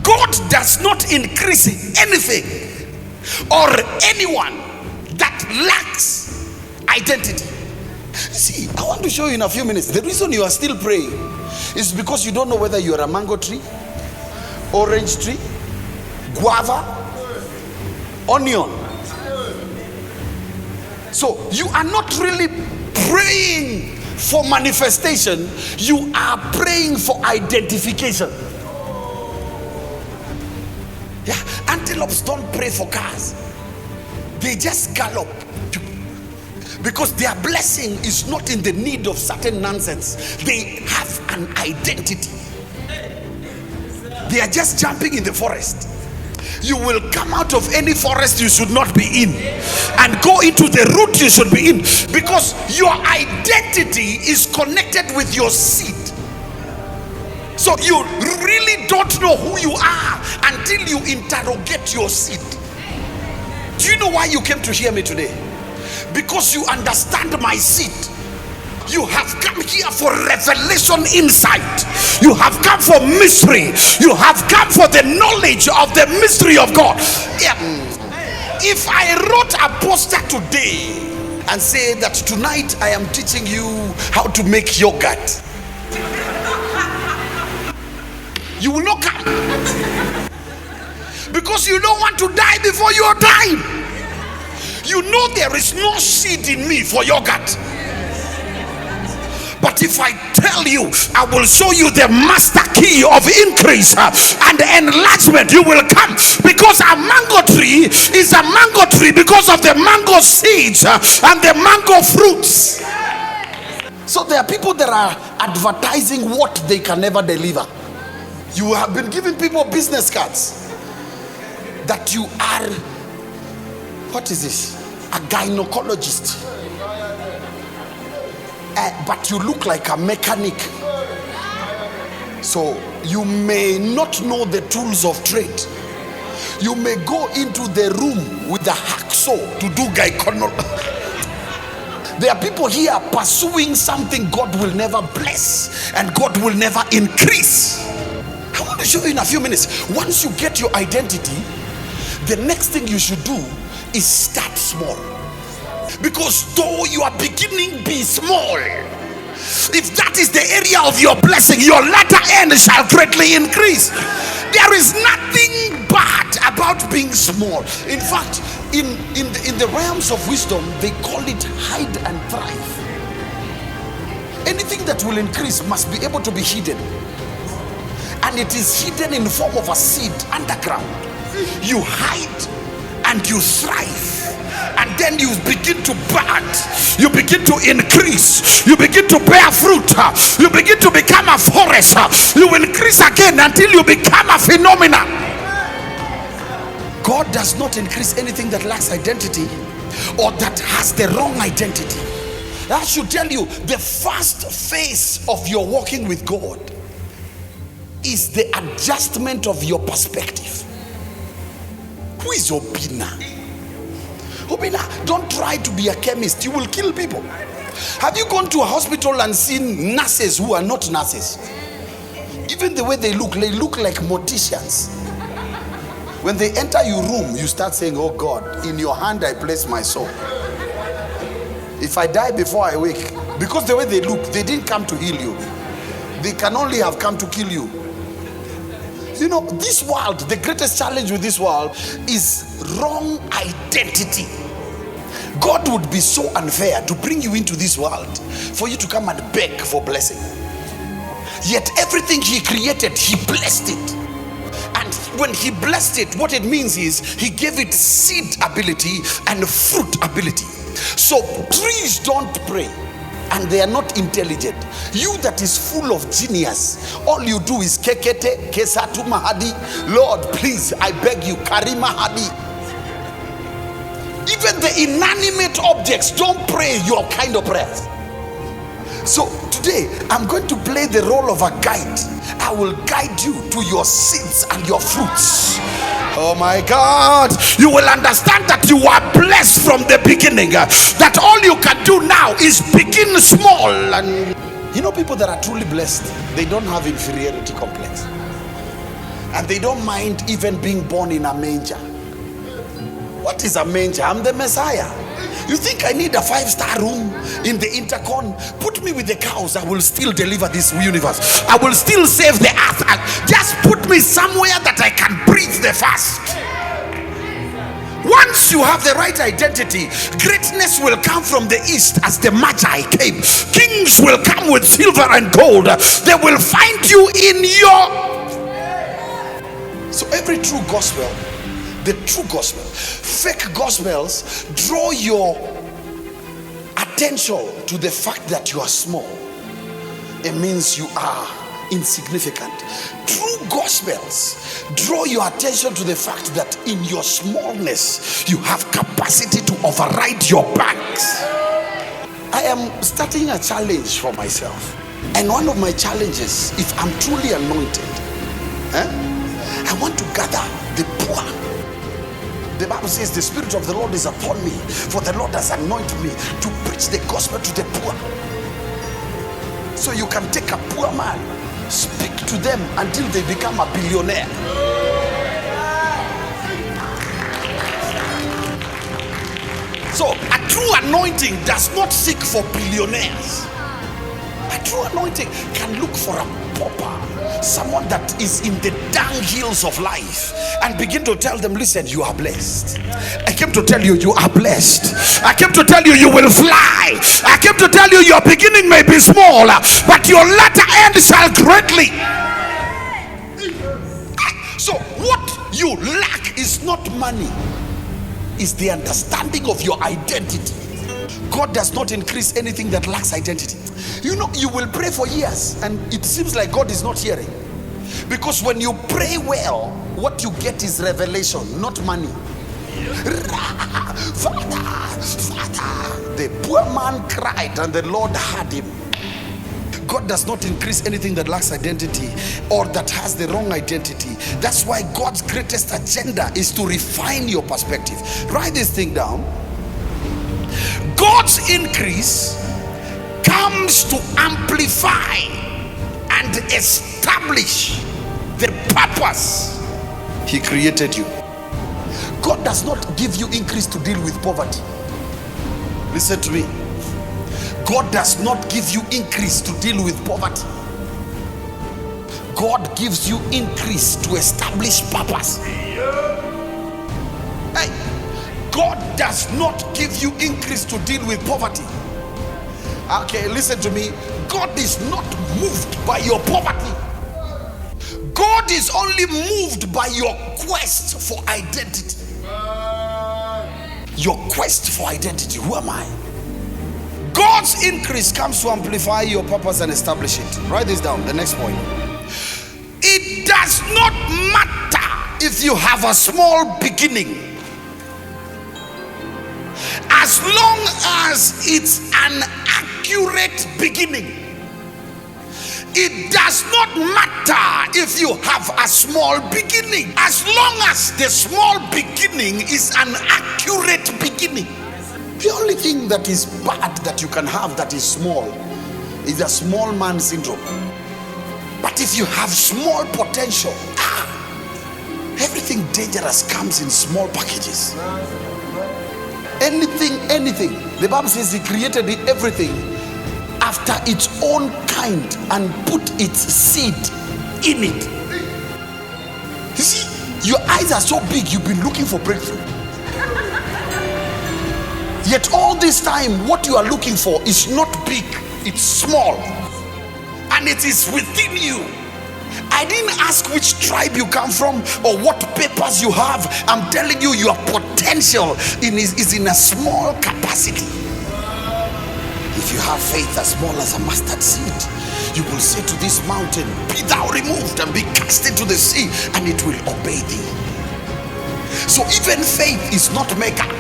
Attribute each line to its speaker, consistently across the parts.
Speaker 1: God does not increase anything or anyone that lacks identity. See, I want to show you in a few minutes. The reason you are still praying is because you don't know whether you are a mango tree, orange tree, guava, onion. So you are not really praying for manifestation, you are praying for identification. Yeah, antelopes don't pray for cars, they just gallop, because their blessing is not in the need of certain nonsense. They have an identity. They are just jumping in the forest. You will come out of any forest you should not be in and go into the route you should be in, because your identity is connected with your seed. So you really don't know who you are until you interrogate your seed. Do you know why you came to hear me today? Because you understand my seed. You have come here for revelation insight. You have come for mystery. You have come for the knowledge of the mystery of God. Yeah. If I wrote a poster today and say that tonight I am teaching you how to make yogurt, you will not come, because you don't want to die before your time. You know there is no seed in me for yogurt. But if I tell you, I will show you the master key of increase and enlargement, you will come. Because a mango tree is a mango tree because of the mango seeds and the mango fruits. So there are people that are advertising what they can never deliver. You have been giving people business cards that you are, what is this? A gynecologist. But you look like a mechanic. So you may not know the tools of trade. You may go into the room with a hacksaw to do gynecology. There are people here pursuing something God will never bless and God will never increase. I want to show you in a few minutes. Once you get your identity, the next thing you should do is start small. Because though you are beginning, be small. If that is the area of your blessing, your latter end shall greatly increase. There is nothing bad about being small. In fact, in the realms of wisdom, they call it hide and thrive. Anything that will increase must be able to be hidden. And it is hidden in the form of a seed underground. You hide and you thrive. And then you begin to bud, you begin to increase, you begin to bear fruit, you begin to become a forest, you increase again until you become a phenomenon. God does not increase anything that lacks identity or that has the wrong identity. That should tell you the first phase of your walking with God is the adjustment of your perspective. Who is Obina? Obina, don't try to be a chemist. You will kill people. Have you gone to a hospital and seen nurses who are not nurses? Even the way they look like morticians. When they enter your room, you start saying, oh God, in your hand I place my soul. If I die before I wake, because the way they look, they didn't come to heal you. They can only have come to kill you. You know, this world, the greatest challenge with this world is wrong identity. God would be so unfair to bring you into this world for you to come and beg for blessing. Yet everything he created, he blessed it. And when he blessed it, what it means is he gave it seed ability and fruit ability. So trees don't pray and they are not intelligent. You that is full of genius, all you do is kekete, kesatu mahadi. Lord, please, I beg you, karima hadi. Even the inanimate objects don't pray your kind of prayers. So today I'm going to play the role of a guide. I will guide you to your seeds and your fruits. Oh my God, you will understand that you are blessed from the beginning, that all you can do now is begin small. And you know, people that are truly blessed, they don't have inferiority complex. And they don't mind even being born in a manger. What is a manger? I'm the Messiah. You think I need a 5-star room in the intercon? Put me with the cows. I will still deliver this universe. I will still save the earth. Just put me somewhere that I can breathe the fast. Once you have the right identity, greatness will come from the east as the Magi came. Kings will come with silver and gold. They will find you in your... So every true gospel, the true gospel, fake gospels draw your attention to the fact that you are small. It means you are insignificant. True gospels draw your attention to the fact that in your smallness you have capacity to override your banks. I am starting a challenge for myself, and one of my challenges, if I'm truly anointed, I want to gather the poor. The Bible says the Spirit of the Lord is upon me, for the Lord has anointed me to preach the gospel to the poor. So you can take a poor man, speak to them until they become a billionaire. So a true anointing does not seek for billionaires. A true anointing can look for a pauper, someone that is in the dunghills of life, and begin to tell them, listen, you are blessed. I came to tell you, you are blessed. I came to tell you, you will fly. I came to tell you, your beginning may be small, but your latter end shall greatly. So what you lack is not money, it's the understanding of your identity. God does not increase anything that lacks identity. You know, you will pray for years and it seems like God is not hearing, because when you pray well, what you get is revelation, not money. Father, the poor man cried and the Lord heard him. God does not increase anything that lacks identity or that has the wrong identity. That's why God's greatest agenda is to refine your perspective. Write this thing down. God's increase comes to amplify and establish the purpose He created you. God does not give you increase to deal with poverty. Listen to me. God does not give you increase to deal with poverty. God gives you increase to establish purpose. Hey, God does not give you increase to deal with poverty. Okay, listen to me. God is not moved by your poverty. God is only moved by your quest for identity. Your quest for identity. Who am I? God's increase comes to amplify your purpose and establish it. Write this down, the next point. It does not matter if you have a small beginning, as long as it's an accurate beginning. It does not matter if you have a small beginning, as long as the small beginning is an accurate beginning. The only thing that is bad that you can have that is small is a small man syndrome. But if you have small potential, everything dangerous comes in small packages. Anything. The Bible says He created everything after its own kind and put its seed in it. You see, your eyes are so big, you've been looking for breakthrough. Yet all this time, what you are looking for is not big, it's small. And it is within you. I didn't ask which tribe you come from or what papers you have. I'm telling you, your potential is in a small capacity. If you have faith as small as a mustard seed, you will say to this mountain, be thou removed and be cast into the sea, and it will obey thee. So even faith is not maker.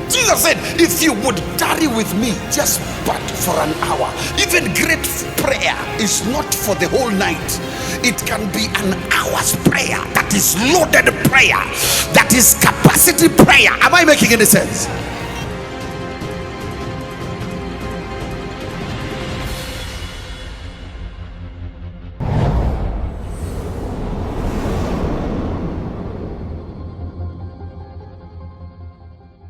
Speaker 1: Jesus said, if you would tarry with me just but for an hour. Even great prayer is not for the whole night. It can be an hour's prayer that is loaded prayer, that is capacity prayer. Am I making any sense?